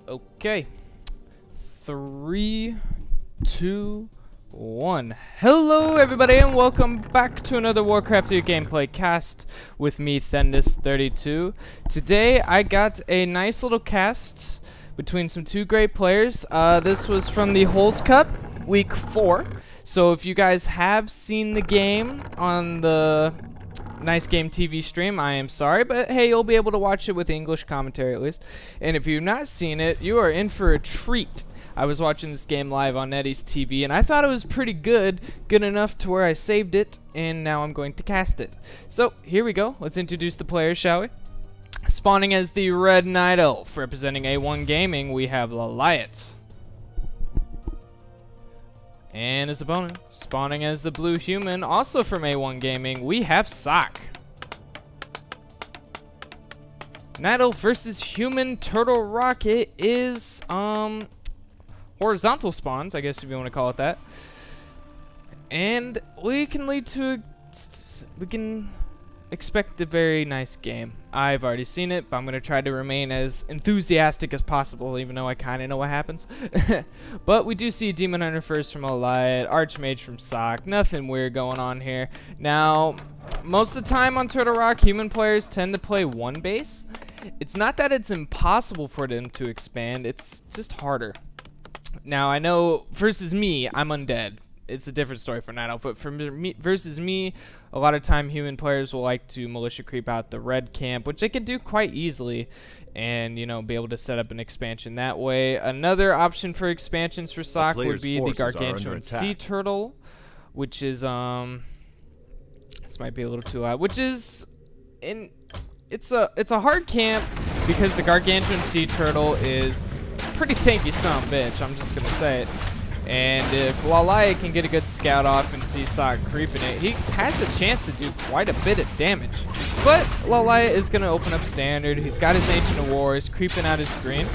Okay. 3, 2, 1. Hello everybody and welcome back to another Warcraft 3 gameplay cast with me, Thendis32. Today I got a nice little cast between some two great players. This was from the Holes Cup, week 4. So if you guys have seen the game on the Nice Game TV stream, I am sorry, but hey, you'll be able to watch it with English commentary at least. And if you've not seen it, you are in for a treat. I was watching this game live on Eddie's TV, and I thought it was pretty good enough to where I saved it, and now I'm going to cast it. So, here we go. Let's introduce the players, shall we? Spawning as the Red Night Elf, representing A1 Gaming, we have Lawliet. And his opponent, spawning as the Blue Human, also from A1 Gaming, we have Sock. Night Elf versus Human Turtle Rock. It is horizontal spawns, I guess if you want to call it that. And we can expect a very nice game. I've already seen it, but I'm going to try to remain as enthusiastic as possible, even though I kind of know what happens. But we do see Demon Hunter first from Lawliet, Archmage from Sock. Nothing weird going on here. Now, most of the time on Turtle Rock, human players tend to play one base. It's not that it's impossible for them to expand, it's just harder. Now, I know versus me, I'm undead. It's a different story for Night Elf, but for me versus me, a lot of time human players will like to militia creep out the red camp, which they can do quite easily, and you know, be able to set up an expansion that way. Another option for expansions for Sock would be the Gargantuan Sea Turtle, which is this might be a little too loud, which is it's a hard camp because the Gargantuan Sea Turtle is pretty tanky son of a bitch, I'm just gonna say it. And if Lawliet can get a good scout off and see Sock creeping it, he has a chance to do quite a bit of damage. But Lawliet is going to open up standard. He's got his Ancient of War. He's creeping out his green.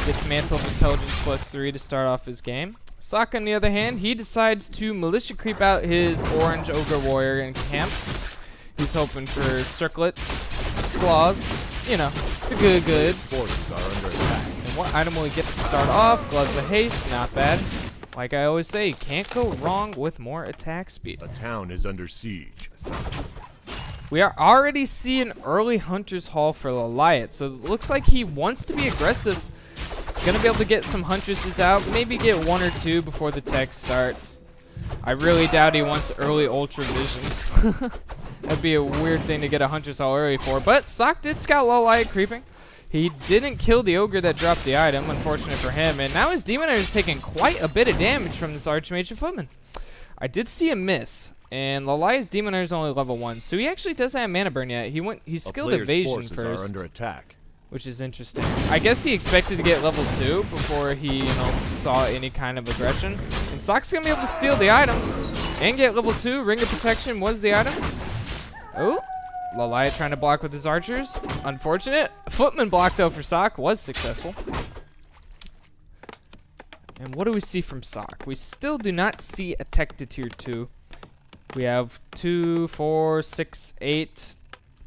Gets Mantle of Intelligence +3 to start off his game. Sock, on the other hand, he decides to militia creep out his orange Ogre Warrior in camp. He's hoping for Circlet, Claws, you know, the good goods. Forces are under attack. And what item will he get to start off? Gloves of Haste, not bad. Like I always say, you can't go wrong with more attack speed. A town is under siege. So, we are already seeing early Hunter's Haul for Lawliet, so it looks like he wants to be aggressive. He's going to be able to get some Huntresses out, maybe get 1 or 2 before the tech starts. I really doubt he wants early Ultra Vision. That'd be a weird thing to get a Hunter's Haul early for, but Sock did scout Lawliet creeping. He didn't kill the Ogre that dropped the item, unfortunate for him, and now his Demon Hunter is taking quite a bit of damage from this Archmage and Footman. I did see a miss, and Lawliet's Demon Hunter is only level 1, so he actually doesn't have mana burn yet. He skilled Evasion first, under attack. which is interesting. I guess he expected to get level 2 before he, saw any kind of aggression. And Sock's gonna be able to steal the item and get level 2. Ring of Protection was the item. Oh. Lawliet trying to block with his archers. Unfortunate. Footman block, though, for Sock was successful. And what do we see from Sock? We still do not see a tech to tier 2. We have 2, 4, 6, 8,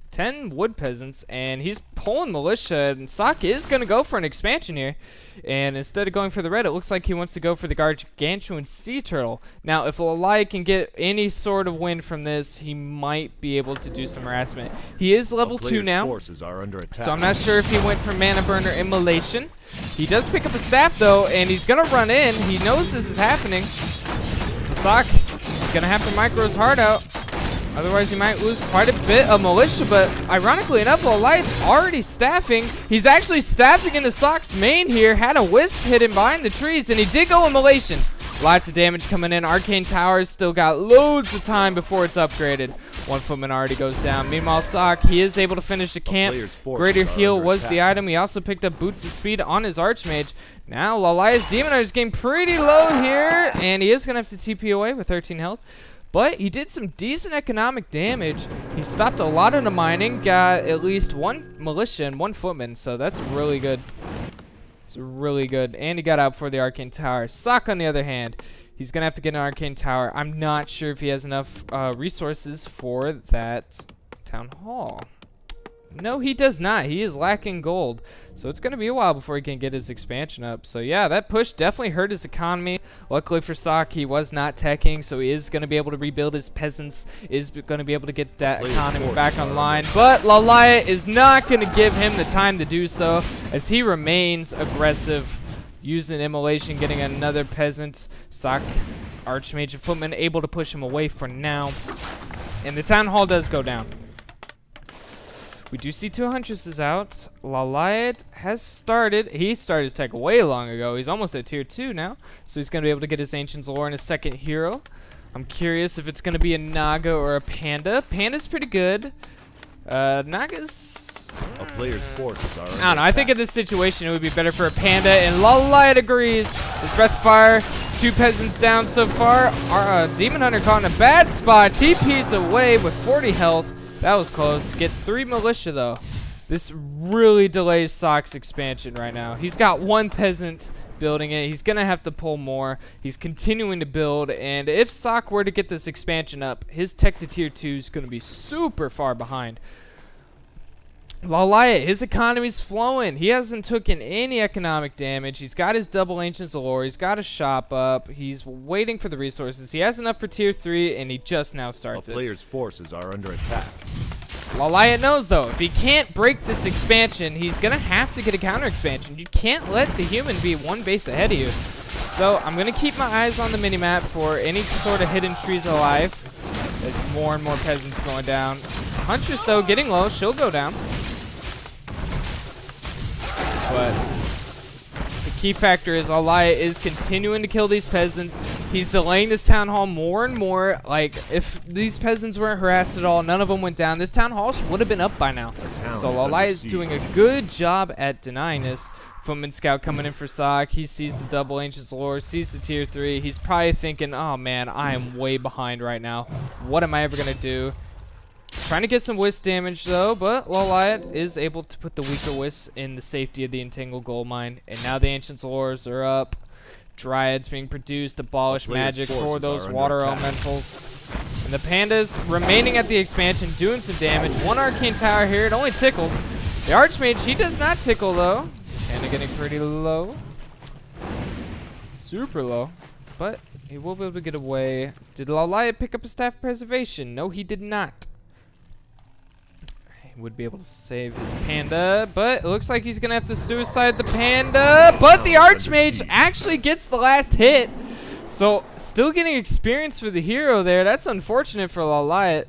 10 wood peasants, and he's pulling militia, and Sock is going to go for an expansion here. And instead of going for the red, it looks like he wants to go for the Gargantuan Sea Turtle. Now, if Lawliet can get any sort of win from this, he might be able to do some harassment. He is level 2 now, Forces are under attack. so I'm not sure if he went for Mana Burn or Immolation. He does pick up a staff, though, and he's going to run in. He knows this is happening. So Sock is going to have to micro his heart out. Otherwise, he might lose quite a bit of militia, but ironically enough, Lawliet's already staffing. He's actually staffing into Sock's main here. Had a Wisp hidden behind the trees, and he did go Immolation. Lots of damage coming in. Arcane Towers still got loads of time before it's upgraded. One Footman already goes down. Meanwhile, Sock, he is able to finish the camp. Greater Heal was the item. He also picked up Boots of Speed on his Archmage. Now, Lawliet's Demon Hunter is getting pretty low here, and he is going to have to TP away with 13 health. But he did some decent economic damage. He stopped a lot of the mining, got at least 1 militia and 1 footman, so that's really good. It's really good. And he got out for the Arcane Tower. Sock, on the other hand, he's going to have to get an Arcane Tower. I'm not sure if he has enough resources for that Town Hall. No, he does not. He is lacking gold. So it's going to be a while before he can get his expansion up. So yeah, that push definitely hurt his economy. Luckily for Sock, he was not teching, so he is going to be able to rebuild his peasants, is going to be able to get that economy back online. But Lawliet is not going to give him the time to do so, as he remains aggressive, using immolation, getting another peasant. Sock's Archmage and Footman able to push him away for now. And the Town Hall does go down. We do see 2 Huntresses out. Lawliet has started. He started his tech way long ago. He's almost at tier 2 now. So he's going to be able to get his Ancient's Lore and his second hero. I'm curious if it's going to be a Naga or a Panda. Panda's pretty good. Naga's... A player's forces are under I don't know. I think in this situation it would be better for a Panda. And Lawliet agrees. His Breath of Fire. 2 peasants down so far. Our Demon Hunter caught in a bad spot. TP's away with 40 health. That was close. Gets 3 militia though. This really delays Sock's expansion right now. He's got 1 peasant building it. He's gonna have to pull more. He's continuing to build, and if Sock were to get this expansion up, his tech to tier 2 is gonna be super far behind. Lawliet, his economy's flowing. He hasn't taken any economic damage. He's got his double Ancient's Lore. He's got a shop up. He's waiting for the resources. He has enough for tier 3, and he just now starts A player's forces are under attack. Lawliet knows, though, if he can't break this expansion, he's going to have to get a counter expansion. You can't let the human be 1 base ahead of you. So I'm going to keep my eyes on the minimap for any sort of hidden trees alive. There's more and more peasants going down. Huntress, though, getting low. She'll go down. But the key factor is Lawliet is continuing to kill these peasants. He's delaying this town hall more and more. Like, if these peasants weren't harassed at all, none of them went down, this town hall would have been up by now. So Lawliet is doing a good job at denying this. Footman Scout coming in for Sock. He sees the double Ancient's Lore, sees the tier 3. He's probably thinking, oh man, I am way behind right now. What am I ever going to do? Trying to get some Wisp damage though, but Lawliet is able to put the weaker Wisps in the safety of the Entangled Gold Mine. And now the Ancient's Lores are up. Dryads being produced, abolish magic for those water elementals. And the Pandas remaining at the expansion, doing some damage. 1 Arcane Tower here, it only tickles. The Archmage, he does not tickle though. Panda getting pretty low. Super low. But he will be able to get away. Did Lawliet pick up a Staff Preservation? No, he did not. Would be able to save his Panda, but it looks like he's gonna have to suicide the Panda, but the Archmage actually gets the last hit. So still getting experience for the hero there. That's unfortunate for Lawliet.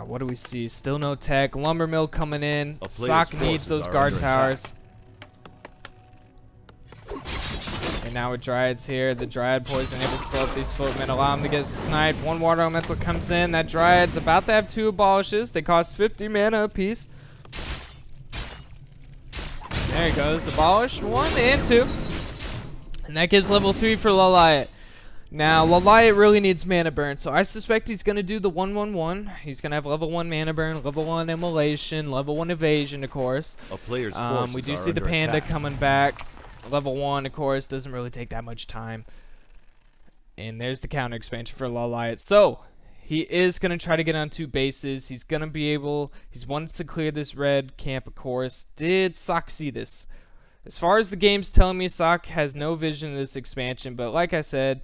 What do we see? Still no tech. Lumber Mill coming in. Sock needs those guard towers. And now with Dryads here, the Dryad poison able to slow up these footmen, allow them to get sniped. 1 water elemental comes in. That Dryad's about to have 2 abolishes. They cost 50 mana apiece. There he goes. Abolish 1 and 2. And that gives level 3 for Lawliet. Now, Lawliet really needs mana burn, so I suspect he's going to do the 1-1-1. He's going to have level 1 mana burn, level 1 immolation, level 1 evasion, of course. A player's we do see the Panda coming back. Level 1, of course, doesn't really take that much time. And there's the counter expansion for Lawliet. So, he is going to try to get on 2 bases. He's going to be able... He wants to clear this red camp, of course. Did Sock see this? As far as the game's telling me, Sock has no vision of this expansion. But like I said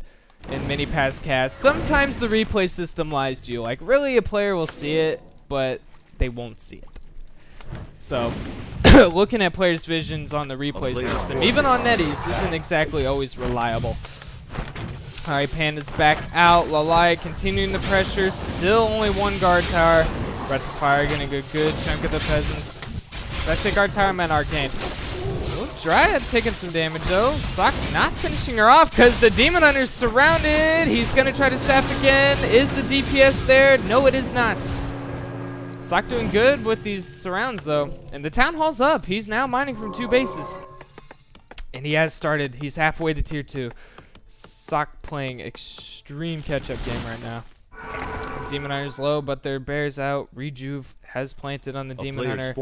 in many past casts, sometimes the replay system lies to you. Like, really, a player will see it, but they won't see it. So, looking at players' visions on the replay system, even on netties, isn't exactly always reliable. Alright, Panda's back out. Lawliet continuing the pressure. Still only 1 guard tower. Breath of Fire getting a good chunk of the peasants. Did I say guard tower? I meant arcane. Oh, Dryad taking some damage though. Sock not finishing her off because the Demon Hunter's surrounded. He's going to try to staff again. Is the DPS there? No, it is not. Sock doing good with these surrounds though. And the town hall's up. He's now mining from 2 bases. And he has started. He's halfway to tier 2. Sock playing extreme catch-up game right now. Demon Hunter's low, but their bear's out. Rejuve has planted on the Demon Hunter.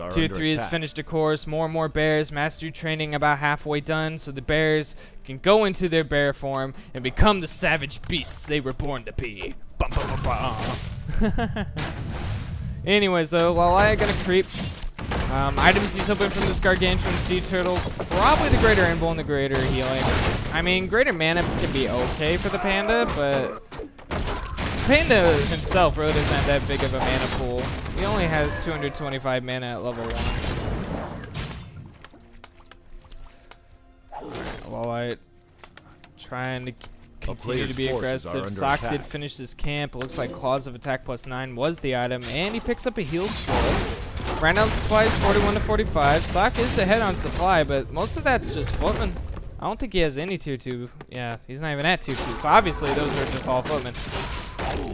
Tier 3 is finished, of course. More and more bears. Mastery training about halfway done, so the bears can go into their bear form and become the savage beasts they were born to be. Bum, bum, bum, bum. Anyways, though, Lawliet gonna creep. Items he's hoping from this Gargantuan Sea Turtle. Probably the Greater Invul and the Greater Healing. I mean, Greater Mana can be okay for the Panda, but Panda himself really doesn't have that big of a mana pool. He only has 225 mana at level 1. Lawliet trying to continue to be aggressive. Sock did finish his camp. It looks like Claws of Attack +9 was the item, and he picks up a heal scroll. Right now the supply is 41 to 45. Sock is ahead on supply, but most of that's just footmen. I don't think he has any 2-2. Yeah, he's not even at 2-2. So obviously those are just all footmen.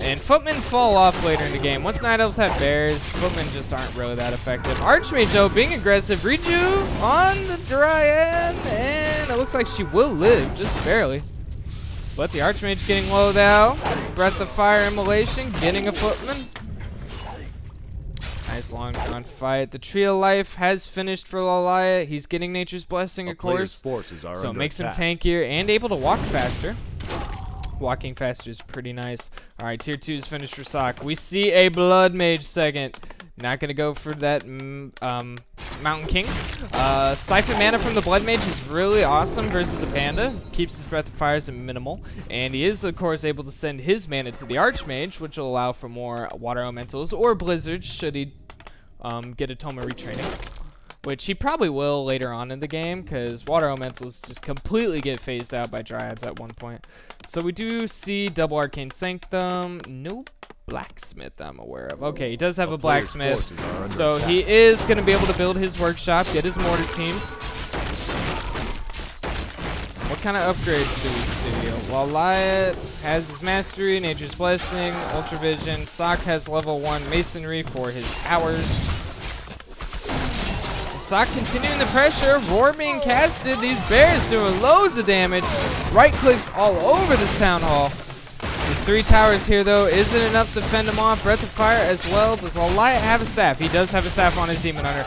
And footmen fall off later in the game. Once Night Elves have bears, footmen just aren't really that effective. Archmage, though, being aggressive. Rejuve on the Dryad, and it looks like she will live, just barely. But the Archmage getting low now. Breath of Fire Immolation, getting a footman. Nice long on fight. The Tree of Life has finished for Lawliet. He's getting Nature's Blessing, of course. So it makes him tankier and able to walk faster. Walking faster is pretty nice. All right, tier 2 is finished for Sock. We see a Blood Mage second. Not going to go for that Mountain King. Siphon mana from the Blood Mage is really awesome versus the Panda. Keeps his Breath of Fires at minimal. And he is, of course, able to send his mana to the Archmage, which will allow for more Water Elementals or Blizzards should he get a Toma retraining. Which he probably will later on in the game, because Water Elementals just completely get phased out by Dryads at one point. So we do see double Arcane Sanctum. No Blacksmith I'm aware of. Okay, he does have a Blacksmith. So he is going to be able to build his workshop, get his mortar teams. What kind of upgrades do we see? Lawliet has his Mastery, Nature's Blessing, Ultravision. Sock has level 1 Masonry for his towers. Sock continuing the pressure. Roar being casted. These bears doing loads of damage. Right clicks all over this Town Hall. There's 3 towers here, though. Is it enough to fend him off? Breath of Fire as well. Does Lawliet have a staff? He does have a staff on his Demon Hunter.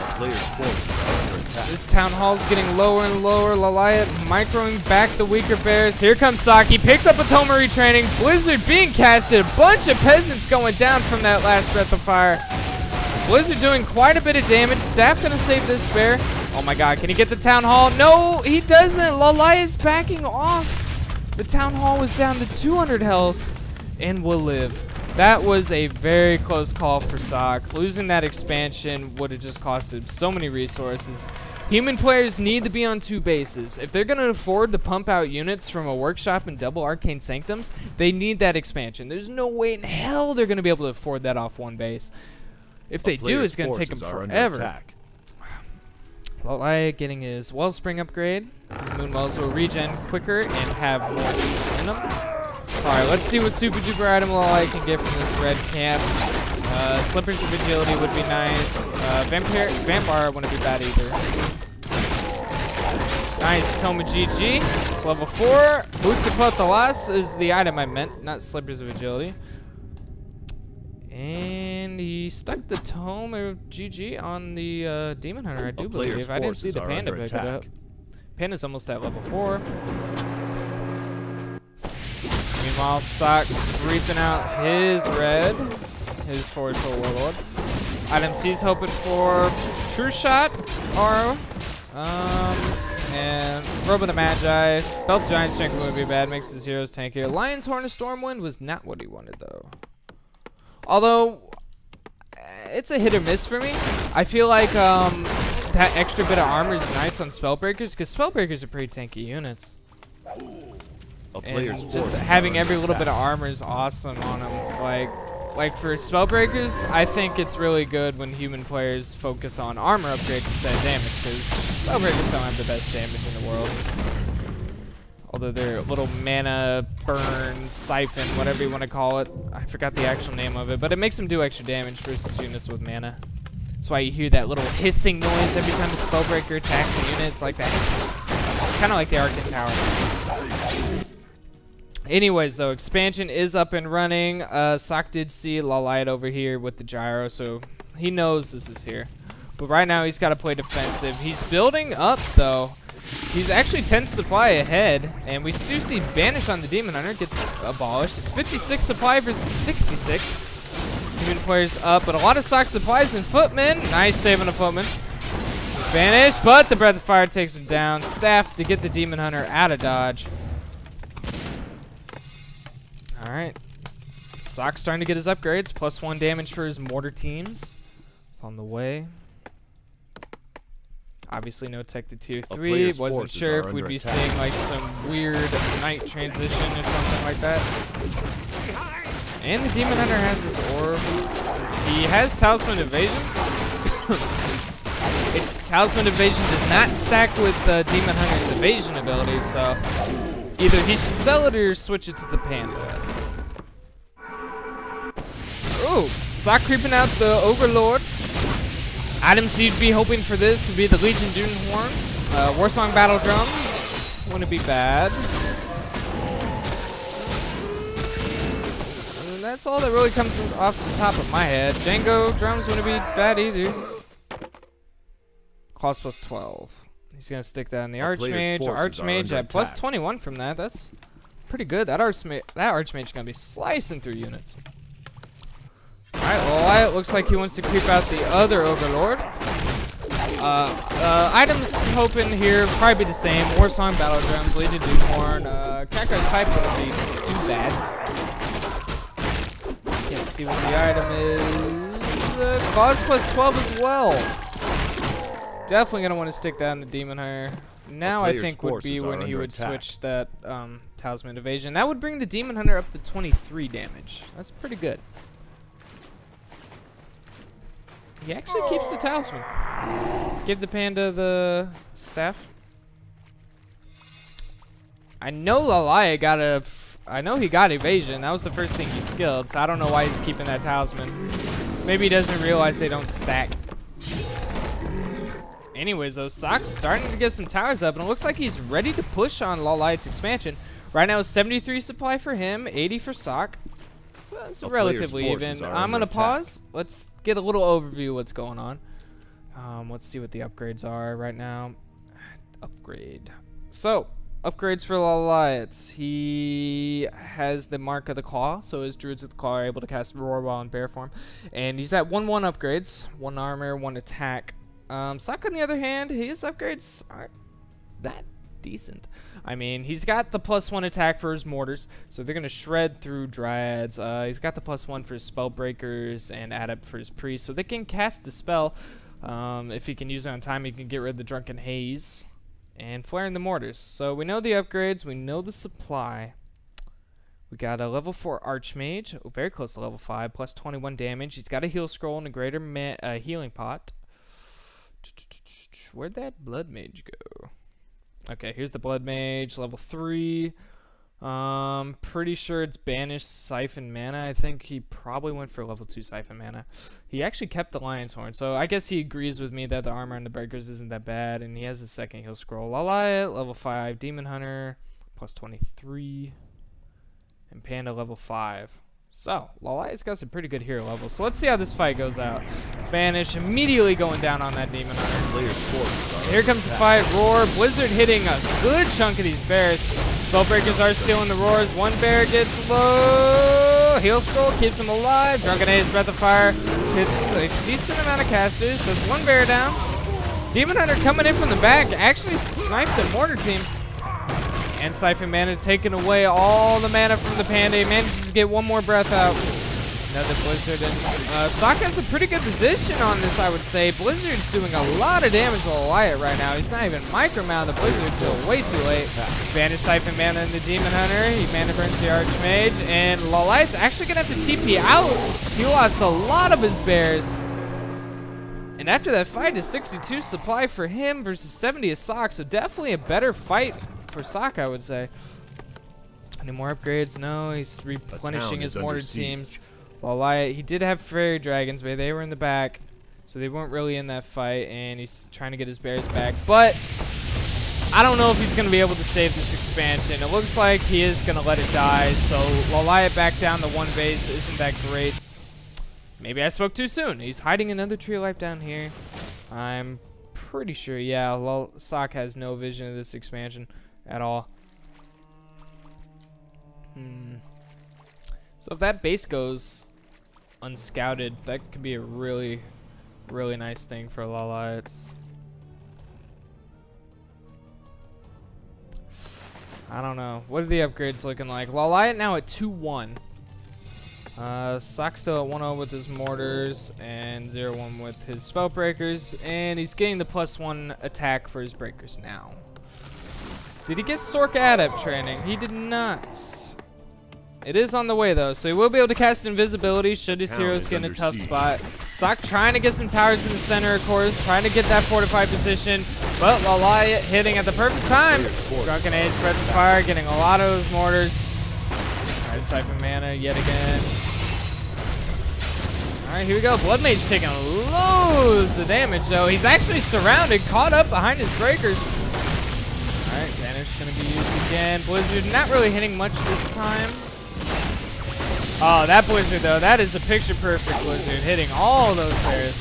This Town Hall's getting lower and lower. Lawliet microing back the weaker bears. Here comes Sock. He picked up a Toma retraining. Blizzard being casted. A bunch of peasants going down from that last Breath of Fire. Blizzard doing quite a bit of damage. Staff gonna save this bear. Oh my god, can he get the Town Hall? No, he doesn't. Lawliet is backing off. The Town Hall was down to 200 health and will live. That was a very close call for Sock. Losing that expansion would have just costed so many resources. Human players need to be on 2 bases. If they're going to afford to pump out units from a workshop and double Arcane Sanctums, they need that expansion. There's no way in hell they're going to be able to afford that off 1 base. If they do, it's going to take them forever. Lawliet getting his Wellspring upgrade. His Moonwells will regen quicker and have more use in them. Alright, let's see what super duper item Lawliet can get from this red camp. Slippers of Agility would be nice. Vampire wouldn't be bad either. Nice, Toma GG. It's level 4. Boots of Pothalas is the item I meant, not Slippers of Agility. And he stuck the Tome of GG on the Demon Hunter, I do believe. I didn't see the Panda pick it up. Panda's almost at level 4. Meanwhile, Sock reaping out his red, his Forward Full Warlord. Items he's hoping for True Shot, Aura, and Robe of the Magi. Belt of Giant Strength would be bad, makes his heroes tankier. Lion's Horn of Stormwind was not what he wanted, though. Although, it's a hit or miss for me. I feel like that extra bit of armor is nice on Spellbreakers, because Spellbreakers are pretty tanky units. And just having every little bit of armor is awesome on them. Like for Spellbreakers, I think it's really good when human players focus on armor upgrades instead of damage, because Spellbreakers don't have the best damage in the world. Although their little mana burn, siphon, whatever you want to call it. I forgot the actual name of it, but it makes them do extra damage versus units with mana. That's why you hear that little hissing noise every time the Spellbreaker attacks a unit. It's like that. Kind of like the Arcane Tower. Anyways, though, expansion is up and running. Sock did see Lawliet over here with the gyro, so he knows this is here. But right now, he's got to play defensive. He's building up, though. He's actually 10 supply ahead, and we do see Banish on the Demon Hunter gets abolished. It's 56 supply versus 66. Community players up, but a lot of Sock supplies and Footman. Nice save on the Footman. Vanish, but the Breath of Fire takes him down. Staff to get the Demon Hunter out of dodge. Alright. Sock's starting to get his upgrades. +1 damage for his mortar teams. It's on the way. Obviously no tech to tier 3. Wasn't sure if we'd be seeing like some weird night transition or something like that. And the Demon Hunter has his orb. He has Talisman Evasion. Talisman Evasion does not stack with the Demon Hunter's evasion ability, so either he should sell it or switch it to the Panda. Ooh, Sock creeping out the Overlord. Items you'd be hoping for this would be the Legion Dune Horn, Warsong Battle Drums. Wouldn't be bad. And that's all that really comes off the top of my head. Django Drums wouldn't be bad either. Cost +12. He's gonna stick that in the Archmage. Archmage at +21 from that. That's pretty good. That Archmage gonna be slicing through units. Alright, Lawliet looks like he wants to creep out the other Overlord. Items hoping here probably be the same. Warsong Battle Drums, Legion Dune Horn, Kakar's Pipe wouldn't be too bad. Can't see what the item is. Cost +12 as well. Definitely gonna want to stick that in the Demon Hunter. Now I think would be when he would switch that Talisman Evasion. That would bring the Demon Hunter up to 23 damage. That's pretty good. He actually keeps the Talisman. Give the Panda the staff. I know Lawliet got I know he got evasion. That was the first thing he skilled, so I don't know why he's keeping that Talisman. Maybe he doesn't realize they don't stack. Anyways, though, Sock's starting to get some towers up, and it looks like he's ready to push on Lawliet's expansion. Right now, 73 supply for him, 80 for Sock. So it's relatively even. I'm going to pause. Let's get a little overview of what's going on. Let's see what the upgrades are right now. Upgrade. So, upgrades for Lawliet. He has the Mark of the Claw, so his Druids of the Claw are able to cast Roar while in bear form. And he's at 1/1 upgrades. 1 armor, 1 attack. Sock, on the other hand, his upgrades aren't that decent. I mean, he's got the +1 attack for his mortars, so they're going to shred through Dryads. He's got the +1 for his Spellbreakers and Adept for his Priests, so they can cast the spell. If he can use it on time, he can get rid of the Drunken Haze and flare in the mortars. So we know the upgrades, we know the supply. We got a level 4 Archmage, very close to level 5, +21 damage. He's got a heal scroll and a greater healing pot. Where'd that Blood Mage go? Okay, here's the Blood Mage, level 3. Pretty sure it's Banished Siphon Mana. I think he probably went for level 2 Siphon Mana. He actually kept the Lion's Horn, so I guess he agrees with me that the armor and the breakers isn't that bad, and he has a second heal scroll. Lawliet, level 5 Demon Hunter, +23. And Panda, level 5. So, Lawliet's got some pretty good hero levels. So let's see how this fight goes out. Banish immediately going down on that Demon Hunter. Here comes the fight. Roar. Blizzard hitting a good chunk of these bears. Spellbreakers are stealing the roars. One bear gets low. Heal scroll keeps him alive. Drunken Haze, Breath of Fire hits a decent amount of casters. That's one bear down. Demon Hunter coming in from the back. Actually sniped a mortar team. And Siphon Mana taking away all the mana from the Panda. He manages to get one more breath out. Another Blizzard. And Sock has a pretty good position on this, I would say. Blizzard's doing a lot of damage to Lawliet right now. He's not even micro-mounting the Blizzard until way too late. Banish Siphon Mana in the Demon Hunter. He mana burns the Archmage. And Lawliet's actually going to have to TP out. He lost a lot of his bears. And after that fight, is 62 supply for him versus 70 of Sock. So definitely a better fight for Sock, I would say. Any more upgrades? No, he's replenishing his mortar teams. Lawliet, he did have Fairy Dragons, but they were in the back, so they weren't really in that fight, and he's trying to get his bears back. But I don't know if he's going to be able to save this expansion. It looks like he is going to let it die, so Lawliet back down to 1 base isn't that great. Maybe I spoke too soon. He's hiding another Tree of Life down here. I'm pretty sure, yeah, Sock has no vision of this expansion at all. So if that base goes unscouted. That could be a really, really nice thing for Lawliet. I don't know. What are the upgrades looking like? Lawliet now at 2-1. Sock still at 1-0 with his mortars and 0-1 with his spell breakers, and he's getting the +1 attack for his breakers now. Did he get Sork Adept training? He did not. It is on the way though, so he will be able to cast invisibility should his heroes get in a tough spot. Sock trying to get some towers in the center, of course, trying to get that fortified position, but Lawliet hitting at the perfect time. Drunken Age, spread the fire, getting a lot of those mortars. Nice Siphon Mana yet again. Alright, here we go. Blood Mage taking loads of damage, though. He's actually surrounded, caught up behind his breakers. Alright, Vanish going to be used again. Blizzard not really hitting much this time. Oh, that Blizzard, though. That is a picture-perfect Blizzard, hitting all those bears.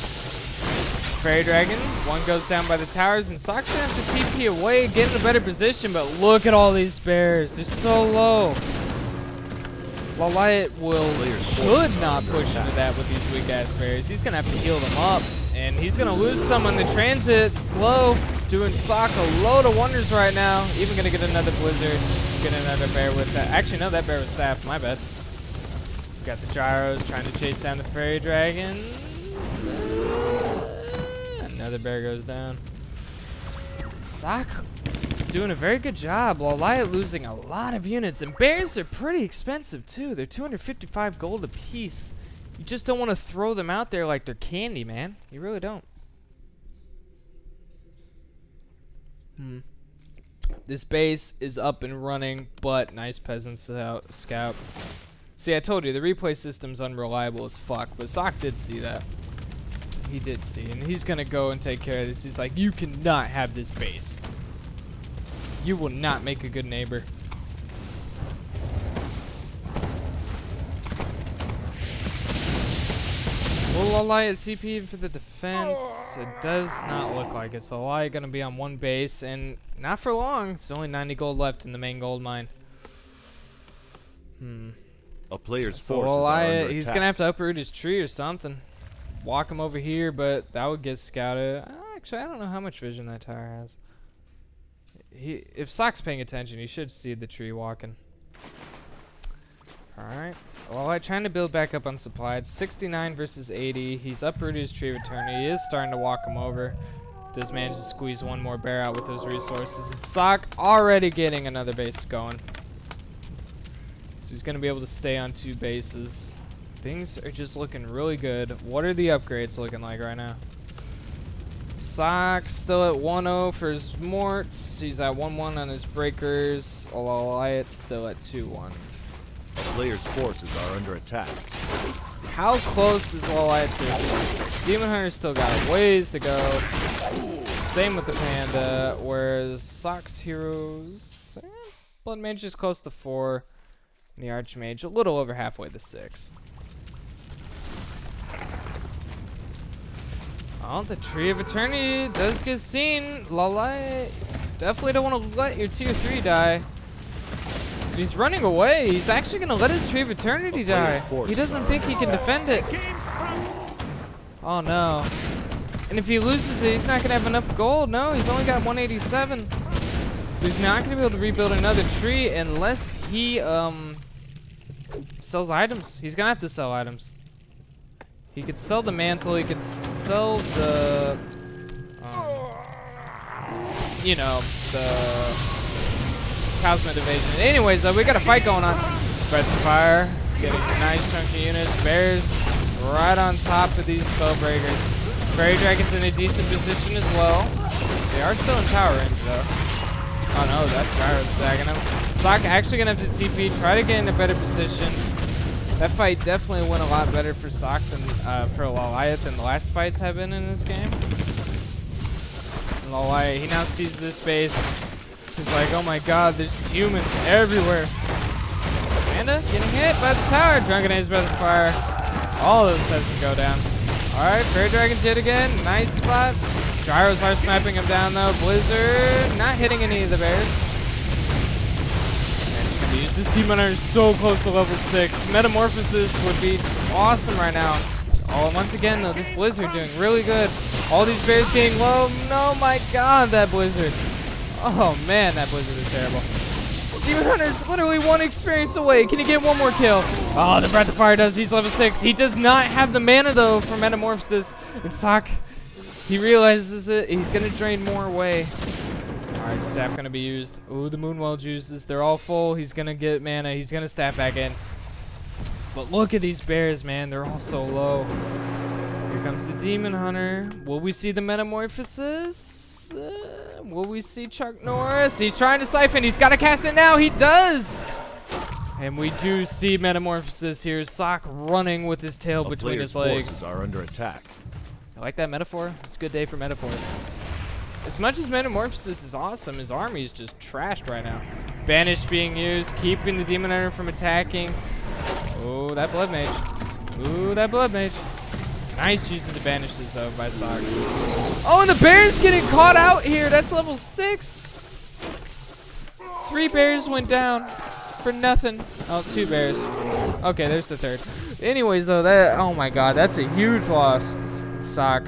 Fairy Dragon, one goes down by the towers, and Sock's going to have to TP away, get in a better position, but look at all these bears. They're so low. Lawliet should not push into that with these weak-ass bears. He's going to have to heal them up, and he's going to lose some on the transit. Slow, doing Sock a load of wonders right now. Even going to get another Blizzard, get another bear with that. Actually, no, that bear was staffed. My bad. Got the gyros trying to chase down the Fairy Dragons. Another bear goes down. Sock doing a very good job. Lawliet losing a lot of units, and bears are pretty expensive too. They're 255 gold a piece. You just don't want to throw them out there like they're candy, man. You really don't. This base is up and running, but nice peasant scout. See, I told you the replay system's unreliable as fuck, but Sock did see that. He did see, and he's gonna go and take care of this. He's like, you cannot have this base. You will not make a good neighbor. Will Lawliet TP for the defense? It does not look like it. So Lawliet gonna be on one base, and not for long. There's only 90 gold left in the main gold mine. A player's So forces are Lawliet, under he's attack. gonna have to uproot his tree or something. Walk him over here, but that would get scouted. Actually, I don't know how much vision that tower has. If Sock's paying attention, he should see the tree walking. Alright. Lawliet trying to build back up on supply. It's 69 versus 80. He's uprooted his Tree of Eternity. He is starting to walk him over. Does manage to squeeze one more bear out with those resources. It's Sock already getting another base going. So he's going to be able to stay on two bases. Things are just looking really good. What are the upgrades looking like right now? Sock still at 1-0 for his morts. He's at 1-1 on his breakers. Lawliet still at 2-1. A player's forces are under attack. How close is Lawliet to his Demon Hunter's still got a ways to go. Same with the Panda, whereas Sock's heroes, Blood Mage is close to 4. And the Archmage a little over halfway to 6. Oh, the Tree of Eternity does get seen. Lawliet, definitely don't want to let your tier 3 die. He's running away. He's actually going to let his Tree of Eternity die. He doesn't think he can defend it. Oh, no. And if he loses it, he's not going to have enough gold. No, he's only got 187. So he's not going to be able to rebuild another tree unless he sells items. He's going to have to sell items. He could sell the mantle. He could sell the, you know, the Talisman Evasion. Anyways, we got a fight going on. Breath of Fire, getting nice chunky units. Bears right on top of these Spellbreakers. Fairy Dragon's in a decent position as well. They are still in tower range though. Oh no, that Gyro's stacking him. Sock actually gonna have to TP, try to get in a better position. That fight definitely went a lot better for Sock than for Lawliet than the last fights have been in this game. And Lawliet, he now sees this base. He's like, oh my god, there's humans everywhere. Panda getting hit by the tower. Drunken Age by the fire. All those peasants go down. Alright, Fairy Dragon's hit again. Nice spot. Gyros are sniping him down though. Blizzard not hitting any of the bears. And he's gonna use This Demon Hunter is so close to level 6. Metamorphosis would be awesome right now. Oh, once again, though, this Blizzard doing really good. All these bears getting low. No, my God, that Blizzard. Oh, man, that Blizzard is terrible. Demon Hunter's literally 1 experience away. Can he get 1 more kill? Oh, the Breath of Fire does. He's level 6. He does not have the mana, though, for Metamorphosis. And Sock, he realizes it. He's going to drain more away. All right, staff going to be used. Ooh, the Moonwell juices. They're all full. He's going to get mana. He's going to staff back in. But look at these bears, man. They're all so low. Here comes the Demon Hunter. Will we see the Metamorphosis? Will we see Chuck Norris? He's trying to siphon. He's got to cast it now. He does. And we do see Metamorphosis here. Sock running with his tail between his legs. Forces are under attack. I like that metaphor. It's a good day for metaphors. As much as Metamorphosis is awesome, his army is just trashed right now. Banish being used, keeping the Demon Hunter from attacking. Oh, that Blood Mage. Ooh, that Blood Mage. Nice use of the banishes, though, by Sock. Oh, and the bear's getting caught out here. That's level 6. 3 bears went down for nothing. Oh, 2 bears. Okay, there's the 3rd. Anyways, though, that, oh my God, that's a huge loss. Sock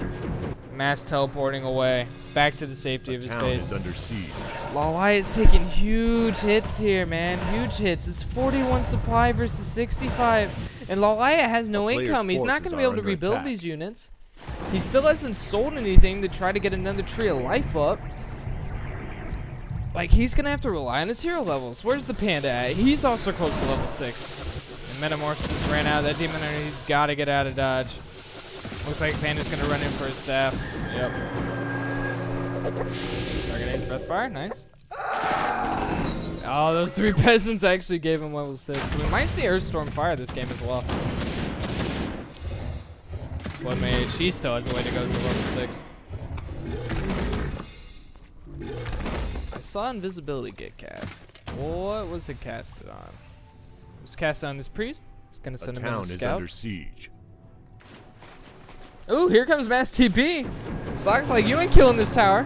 mass teleporting away back to the safety of his base. Is under siege. Lawliet is taking huge hits here, man. Huge hits. It's 41 supply versus 65. And Lawliet has no income. He's not going to be able to rebuild these units. He still hasn't sold anything to try to get another Tree of Life up. Like, he's going to have to rely on his hero levels. Where's the Panda at? He's also close to level 6. And Metamorphosis ran out. That Demon Hunter, he's got to get out of dodge. Looks like Panda's going to run in for his staff. Yep. Target Ace Breath Fire. Nice. Oh, those 3 peasants actually gave him level 6. So we might see Earthstorm Fire this game as well. Blood Mage, he still has a way to go to level 6. I saw Invisibility get cast. What was it casted on? It was casted on this priest. He's gonna send him in to scout. The town is under siege. Ooh, here comes Mass TP. Sock's like, you ain't killing this tower.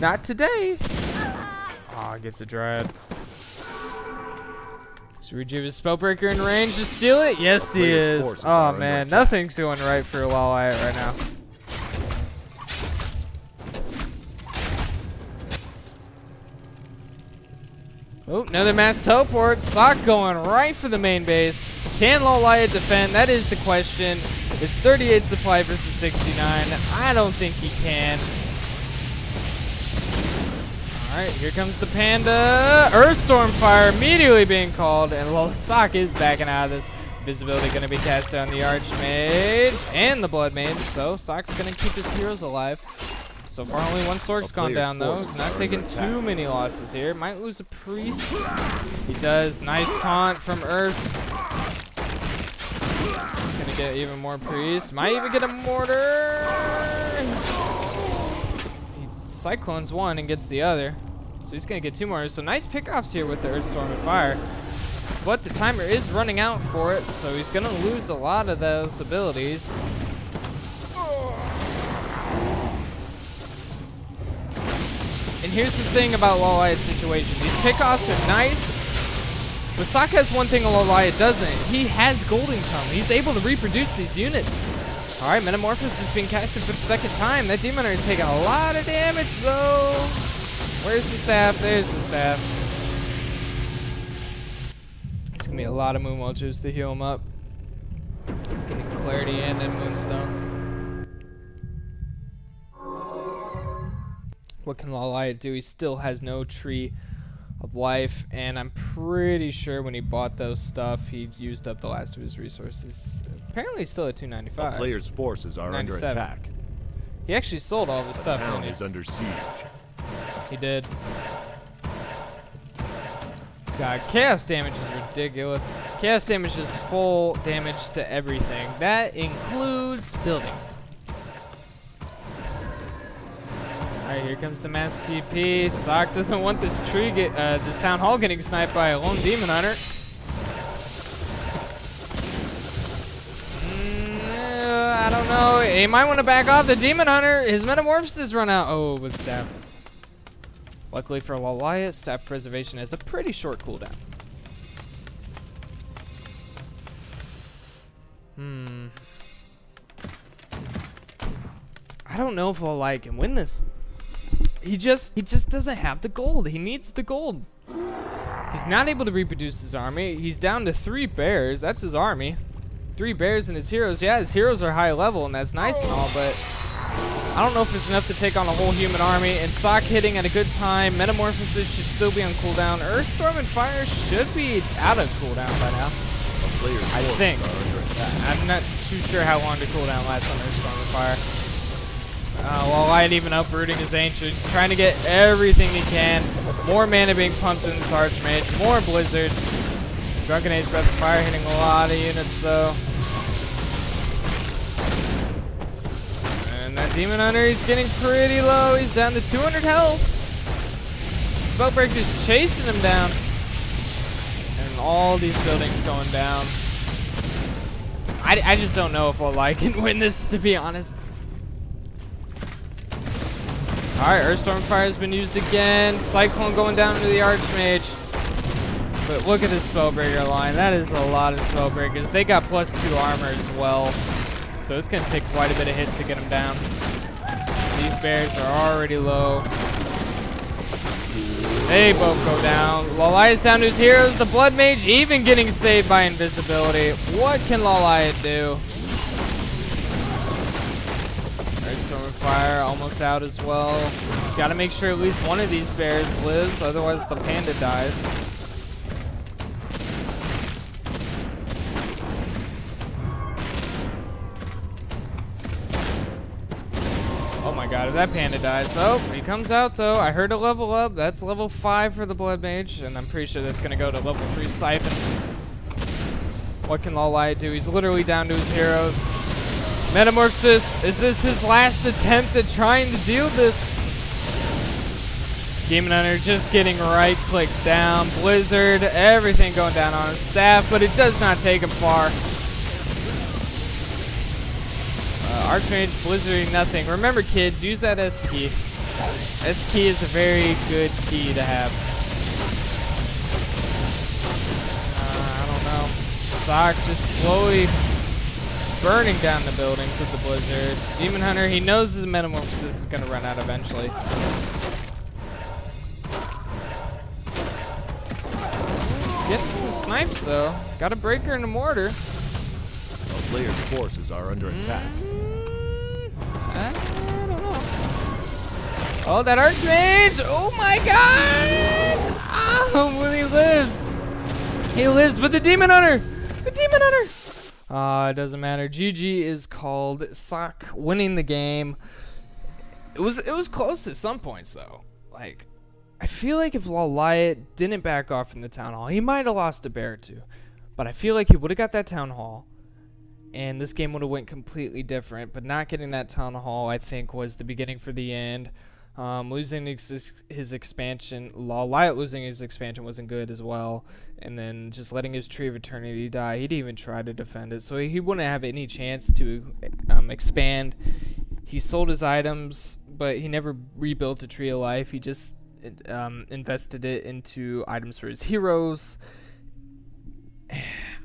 Not today. Aw, gets a Dryad. Is Rejuve's Spellbreaker in range to steal it? Yes, he is. Oh, man. Nothing's going right for Lawliet right now. Oh, another mass teleport. Sock going right for the main base. Can Lawliet defend? That is the question. It's 38 supply versus 69. I don't think he can. Alright, here comes the Panda. Earthstorm Fire immediately being called, and Sock is backing out of this. Visibility going to be cast on the Archmage and the Blood Mage, so Sock's going to keep his heroes alive. So far, only 1 Sork's gone down, though. He's not taking too many losses here. Might lose a Priest. He does. Nice taunt from Earth. He's going to get even more Priests. Might even get a Mortar. He Cyclones 1 and gets the other. So he's going to get 2 more. So nice pickoffs here with the Earthstorm and Fire. But the timer is running out for it, so he's going to lose a lot of those abilities. And here's the thing about Lawliet's situation. These pickoffs are nice, but Sock has one thing Lawliet doesn't. He has Gold Income. He's able to reproduce these units. All right, Metamorphosis is being casted for the 2nd time. That Demon Hunter is taking a lot of damage, though. Where's the staff? There's the staff. It's going to be a lot of Moonwell juice to heal him up. He's getting Clarity and then Moonstone. What can Lawliet do? He still has no Tree of Life, and I'm pretty sure when he bought those stuff, he used up the last of his resources. Apparently, he's still at 295. The player's forces are 97. under attack. He actually sold all of his stuff, The town didn't he? is under siege. He did. God, chaos damage is ridiculous. Chaos damage is full damage to everything. That includes buildings. Alright, here comes the mass TP. Sock doesn't want this this town hall getting sniped by a lone Demon Hunter. I don't know. He might want to back off the Demon Hunter. His Metamorphosis run out. Oh, with staff. Luckily for Lawliet, staff preservation has a pretty short cooldown. I don't know if Lawliet can win this. He just doesn't have the gold. He needs the gold. He's not able to reproduce his army. He's down to 3 bears. That's his army. 3 bears and his heroes. Yeah, his heroes are high level, and that's nice and all, but I don't know if it's enough to take on a whole human army. And Sock hitting at a good time. Metamorphosis should still be on cooldown. Earthstorm and Fire should be out of cooldown by now. I think. I'm not too sure how long the cooldown lasts on Earthstorm and Fire. Lawliet even uprooting his ancients, trying to get everything he can. More mana being pumped in this Archmage. More blizzards. Drunken Age Breath of Fire hitting a lot of units though. And that Demon Hunter, he's getting pretty low. He's down to 200 health. Spellbreaker's chasing him down. And all these buildings going down. I just don't know if Lawliet can win this, to be honest. Alright, Earthstorm Fire has been used again. Cyclone going down into the Archmage. But look at this Spellbreaker line. That is a lot of Spellbreakers. They got +2 armor as well. So it's going to take quite a bit of hits to get them down. These bears are already low. They both go down. Lawliet's down to his heroes. The Blood Mage even getting saved by invisibility. What can Lawliet do? Earthstorm of Fire almost out as well. He's got to make sure at least one of these bears lives, otherwise the panda dies. Oh my god, if that panda dies. Oh, he comes out though. I heard a level up. That's level 5 for the Blood Mage, and I'm pretty sure that's going to go to level 3 Siphon. What can Lawliet do? He's literally down to his heroes. Metamorphosis, is this his last attempt at trying to deal this? Demon Hunter just getting right click down. Blizzard, everything going down on his staff, but it does not take him far. Archmage, blizzarding nothing. Remember kids, use that S key. S key is a very good key to have. I don't know. Sock just slowly burning down the buildings with the blizzard. Demon Hunter, he knows his metamorphosis is going to run out eventually. Getting some snipes though. Got a breaker and a mortar. The player's forces are under attack. I don't know. Oh, that Archmage! Oh my god! Oh, well, he lives. He lives, but the Demon Hunter! The Demon Hunter! It doesn't matter. GG is called. Sock winning the game. It was close at some points though. Like, I feel like if Lawliet didn't back off from the town hall, he might have lost a bear or two. But I feel like he would have got that town hall, and this game would have went completely different. But not getting that town hall, I think, was the beginning for the end. Losing his expansion, Lawliet losing his expansion wasn't good as well. And then just letting his Tree of Eternity die, he didn't even try to defend it. So he wouldn't have any chance to expand. He sold his items, but he never rebuilt a Tree of Life. He just invested it into items for his heroes.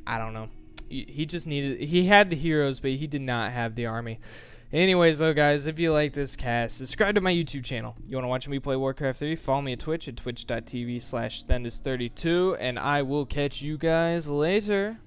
I don't know. He just needed, he had the heroes, but he did not have the army. Anyways, though, guys, if you like this cast, subscribe to my YouTube channel. You want to watch me play Warcraft 3? Follow me at Twitch at twitch.tv/Thendis32, and I will catch you guys later.